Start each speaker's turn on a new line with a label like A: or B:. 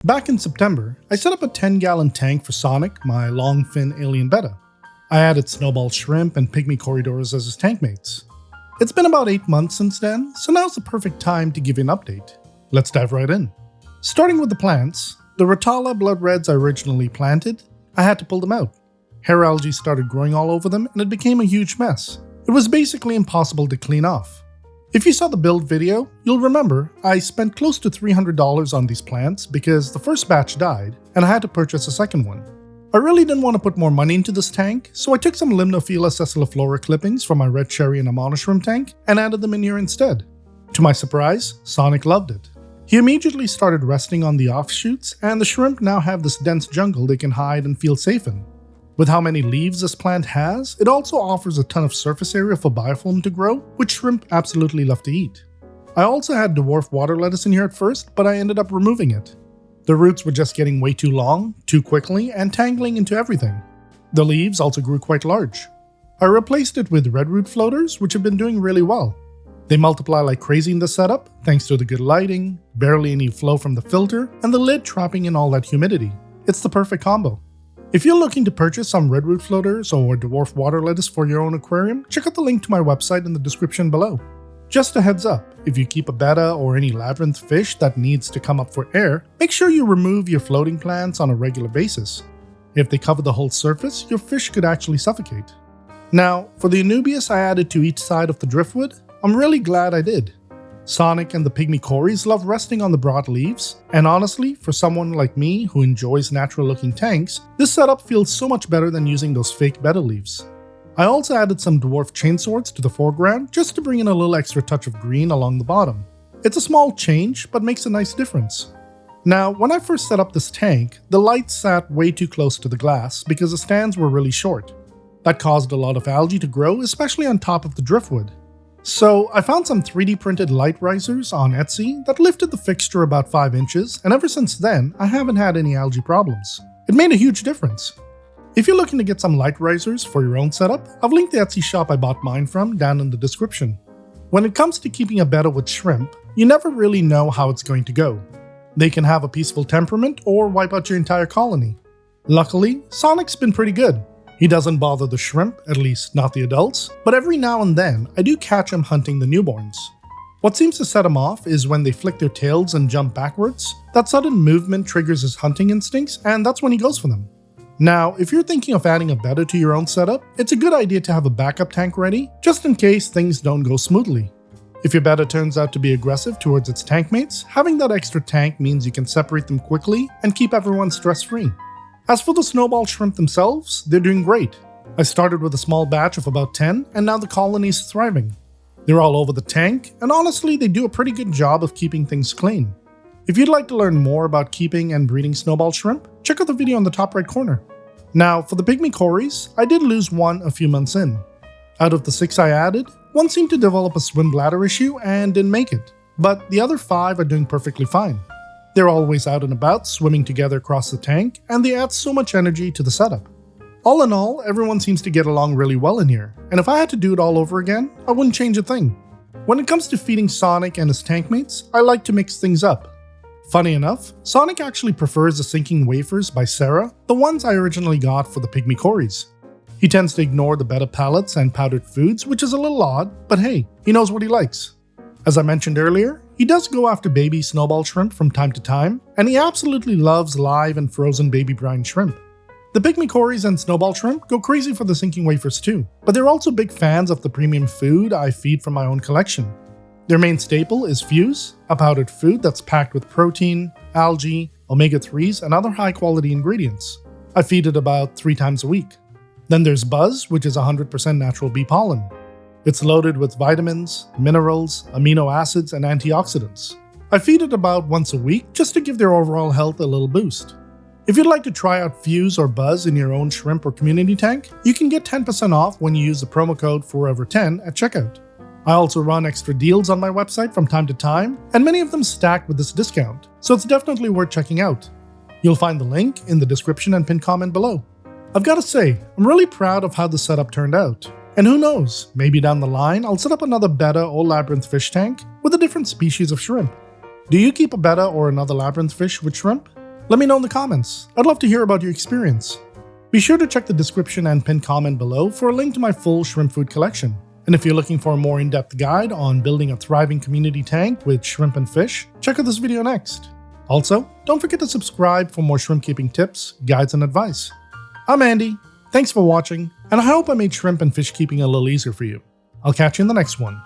A: Back in September, I set up a 10-gallon tank for Sonic, my Longfin Alien Betta. I added Snowball shrimp and Pygmy Corydoras as his tank mates. It's been about 8 months since then, so now's the perfect time to give you an update. Let's dive right in. Starting with the plants, the Rotala blood reds I originally planted, I had to pull them out. Hair algae started growing all over them and it became a huge mess. It was basically impossible to clean off. If you saw the build video, you'll remember I spent close to $300 on these plants because the first batch died and I had to purchase a second one. I really didn't want to put more money into this tank, so I took some Limnophila sessiliflora clippings from my red cherry and amana shrimp tank and added them in here instead. To my surprise, Sonic loved it. He immediately started resting on the offshoots, and the shrimp now have this dense jungle they can hide and feel safe in. With how many leaves this plant has, it also offers a ton of surface area for biofilm to grow, which shrimp absolutely love to eat. I also had dwarf water lettuce in here at first, but I ended up removing it. The roots were just getting way too long, too quickly, and tangling into everything. The leaves also grew quite large. I replaced it with red root floaters, which have been doing really well. They multiply like crazy in the setup, thanks to the good lighting, barely any flow from the filter, and the lid trapping in all that humidity. It's the perfect combo. If you're looking to purchase some red root floaters or dwarf water lettuce for your own aquarium, check out the link to my website in the description below. Just a heads up, if you keep a betta or any labyrinth fish that needs to come up for air, make sure you remove your floating plants on a regular basis. If they cover the whole surface, your fish could actually suffocate. Now, for the Anubias I added to each side of the driftwood, I'm really glad I did. Sonic and the Pygmy Corys love resting on the broad leaves, and honestly, for someone like me who enjoys natural looking tanks, this setup feels so much better than using those fake betta leaves. I also added some dwarf chainswords to the foreground just to bring in a little extra touch of green along the bottom. It's a small change, but makes a nice difference. Now, when I first set up this tank, the lights sat way too close to the glass because the stands were really short. That caused a lot of algae to grow, especially on top of the driftwood. So I found some 3D printed light risers on Etsy that lifted the fixture about 5 inches, and ever since then, I haven't had any algae problems. It made a huge difference. If you're looking to get some light risers for your own setup, I've linked the Etsy shop I bought mine from down in the description. When it comes to keeping a betta with shrimp, you never really know how it's going to go. They can have a peaceful temperament or wipe out your entire colony. Luckily, Sonic's been pretty good. He doesn't bother the shrimp, at least not the adults, but every now and then I do catch him hunting the newborns. What seems to set him off is when they flick their tails and jump backwards. That sudden movement triggers his hunting instincts, and that's when he goes for them. Now, if you're thinking of adding a betta to your own setup, it's a good idea to have a backup tank ready, just in case things don't go smoothly. If your betta turns out to be aggressive towards its tank mates, having that extra tank means you can separate them quickly and keep everyone stress-free. As for the Snowball shrimp themselves, they're doing great. I started with a small batch of about 10, and now the colony is thriving. They're all over the tank, and honestly, they do a pretty good job of keeping things clean. If you'd like to learn more about keeping and breeding Snowball shrimp, check out the video in the top right corner. Now, for the Pygmy Corys, I did lose one a few months in. Out of the 6 I added, one seemed to develop a swim bladder issue and didn't make it, but the other 5 are doing perfectly fine. They're always out and about, swimming together across the tank, and they add so much energy to the setup. All in all, everyone seems to get along really well in here, and if I had to do it all over again, I wouldn't change a thing. When it comes to feeding Sonic and his tank mates, I like to mix things up. Funny enough, Sonic actually prefers the sinking wafers by Sarah, the ones I originally got for the Pygmy Corys. He tends to ignore the betta pellets and powdered foods, which is a little odd, but hey, he knows what he likes. As I mentioned earlier, he does go after baby Snowball shrimp from time to time, and he absolutely loves live and frozen baby brine shrimp. The Pygmy Corys and Snowball shrimp go crazy for the sinking wafers too, but they're also big fans of the premium food I feed from my own collection. Their main staple is Fuse, a powdered food that's packed with protein, algae, omega-3s, and other high-quality ingredients. I feed it about 3 times a week. Then there's Buzz, which is 100% natural bee pollen. It's loaded with vitamins, minerals, amino acids, and antioxidants. I feed it about once a week just to give their overall health a little boost. If you'd like to try out Fuse or Buzz in your own shrimp or community tank, you can get 10% off when you use the promo code FOREVER10 at checkout. I also run extra deals on my website from time to time, and many of them stack with this discount, so it's definitely worth checking out. You'll find the link in the description and pinned comment below. I've got to say, I'm really proud of how the setup turned out. And who knows, maybe down the line I'll set up another betta or labyrinth fish tank with a different species of shrimp. Do you keep a betta or another labyrinth fish with shrimp? Let me know in the comments. I'd love to hear about your experience. Be sure to check the description and pinned comment below for a link to my full shrimp food collection. And if you're looking for a more in-depth guide on building a thriving community tank with shrimp and fish, check out this video next. Also, don't forget to subscribe for more shrimp keeping tips, guides, and advice. I'm Andy, thanks for watching, and I hope I made shrimp and fish keeping a little easier for you. I'll catch you in the next one.